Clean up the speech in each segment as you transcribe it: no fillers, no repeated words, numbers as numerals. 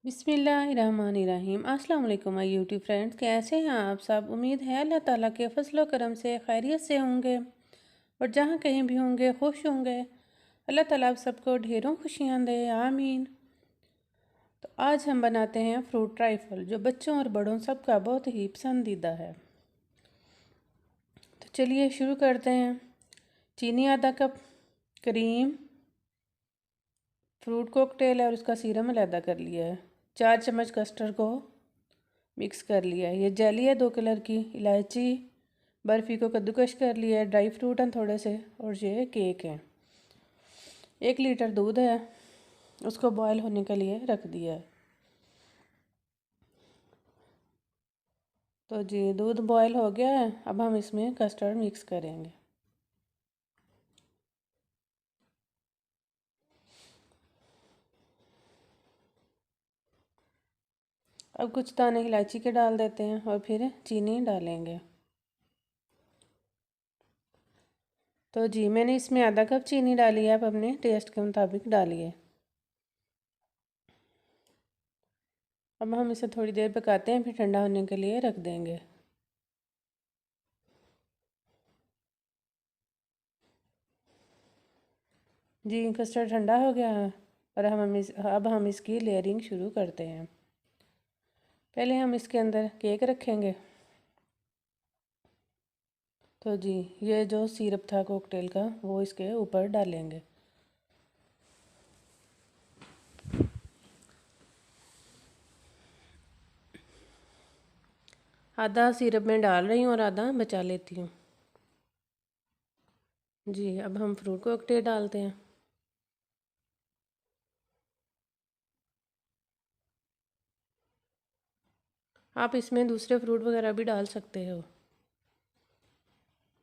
बिस्मिल्लाहिर्रहमानिर्रहीम। अस्सलाम वालेकुम माय यूट्यूब फ्रेंड्स, कैसे हैं आप सब। उम्मीद है अल्लाह ताला के फजल करम से खैरियत से होंगे और जहाँ कहीं भी होंगे खुश होंगे। अल्लाह ताला आप सबको ढेरों खुशियाँ दे, आमीन। तो आज हम बनाते हैं फ्रूट ट्राइफल, जो बच्चों और बड़ों सबका बहुत ही पसंदीदा है। तो चलिए शुरू करते हैं। चीनी आधा कप, क्रीम, फ्रूट कॉकटेल है और उसका सीरम अलहदा कर लिया है। 4 चम्मच कस्टर्ड को मिक्स कर लिया है। ये जेली है 2 कलर की, इलायची, बर्फ़ी को कद्दूकश कर लिया है, ड्राई फ्रूट हैं थोड़े से, और ये केक है। 1 लीटर दूध है, उसको बॉयल होने के लिए रख दिया है। तो जी दूध बॉयल हो गया है, अब हम इसमें कस्टर्ड मिक्स करेंगे। अब कुछ दाने इलायची के डाल देते हैं और फिर चीनी डालेंगे। तो जी मैंने इसमें आधा कप चीनी डाली है, आप अपने टेस्ट के मुताबिक डालिए। अब हम इसे थोड़ी देर पकाते हैं, फिर ठंडा होने के लिए रख देंगे। जी कस्टर्ड ठंडा हो गया है और अब हम इसकी लेयरिंग शुरू करते हैं। पहले हम इसके अंदर केक रखेंगे। तो जी ये जो सिरप था कॉकटेल का वो इसके ऊपर डालेंगे। आधा सिरप में डाल रही हूँ और आधा बचा लेती हूँ। जी अब हम फ्रूट कॉकटेल डालते हैं। आप इसमें दूसरे फ्रूट वगैरह भी डाल सकते हो।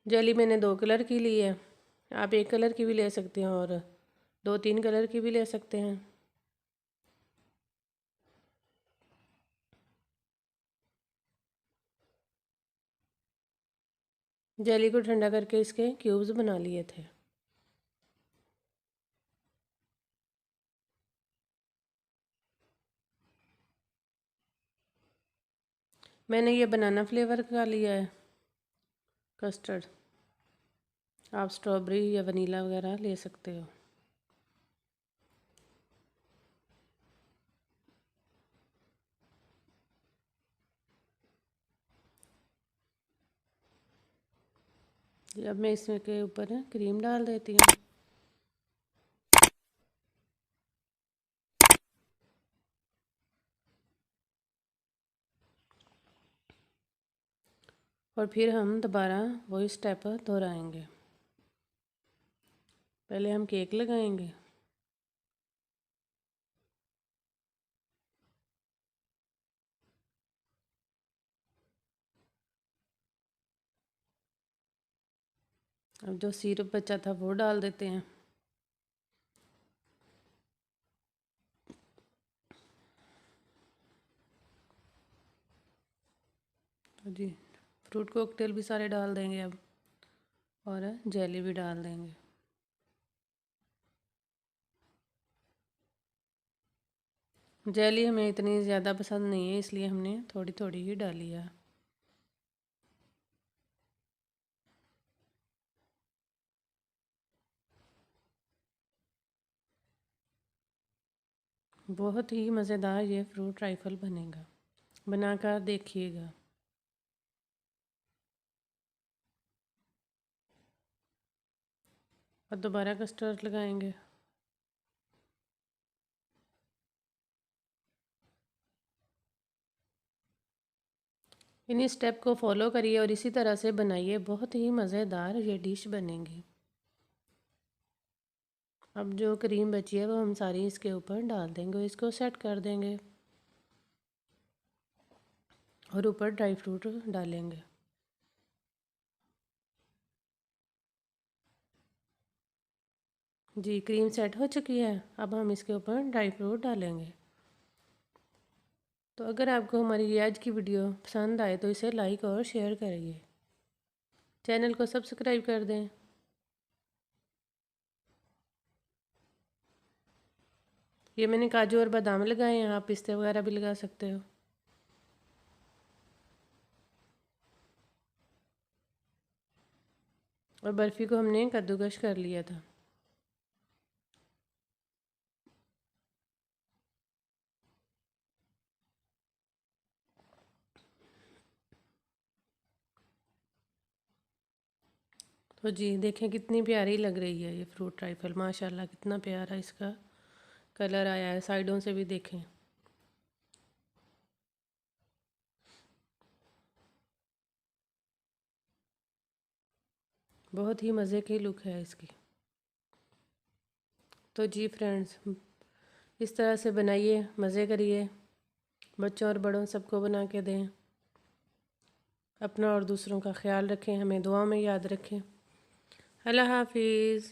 जेली मैंने 2 कलर की ली है, आप 1 कलर की भी ले सकते हैं और 2-3 कलर की भी ले सकते हैं। जेली को ठंडा करके इसके क्यूब्स बना लिए थे। मैंने ये बनाना फ्लेवर का लिया है कस्टर्ड, आप स्ट्रॉबेरी या वनीला वगैरह ले सकते हो। अब मैं इसमें के ऊपर क्रीम डाल देती हूँ। और फिर हम दोबारा वही स्टेप दोहराएंगे। पहले हम केक लगाएंगे। अब जो सिरप बचा था वो डाल देते हैं। तो जी फ्रूट कॉकटेल भी सारे डाल देंगे अब, और जेली भी डाल देंगे। जेली हमें इतनी ज़्यादा पसंद नहीं है, इसलिए हमने थोड़ी थोड़ी ही डाली है। बहुत ही मज़ेदार ये फ्रूट राइफल बनेगा, बनाकर देखिएगा। और दोबारा कस्टर्ड लगाएंगे। इन स्टेप को फॉलो करिए और इसी तरह से बनाइए, बहुत ही मज़ेदार ये डिश बनेगी। अब जो क्रीम बची है वो हम सारी इसके ऊपर डाल देंगे, इसको सेट कर देंगे और ऊपर ड्राई फ्रूट डालेंगे। जी क्रीम सेट हो चुकी है, अब हम इसके ऊपर ड्राई फ्रूट डालेंगे। तो अगर आपको हमारी ये आज की वीडियो पसंद आए तो इसे लाइक और शेयर करिए, चैनल को सब्सक्राइब कर दें। ये मैंने काजू और बादाम लगाए हैं, आप पिस्ते वगैरह भी लगा सकते हो। और बर्फ़ी को हमने कद्दूकश कर लिया था। तो जी देखें कितनी प्यारी लग रही है ये फ्रूट ट्राइफल, माशाल्लाह कितना प्यारा इसका कलर आया है। साइडों से भी देखें। बहुत ही मज़े की लुक है इसकी। तो जी फ्रेंड्स, इस तरह से बनाइए, मज़े करिए, बच्चों और बड़ों सबको बना के दें। अपना और दूसरों का ख्याल रखें, हमें दुआ में याद रखें। अल्लाह हाफिज़।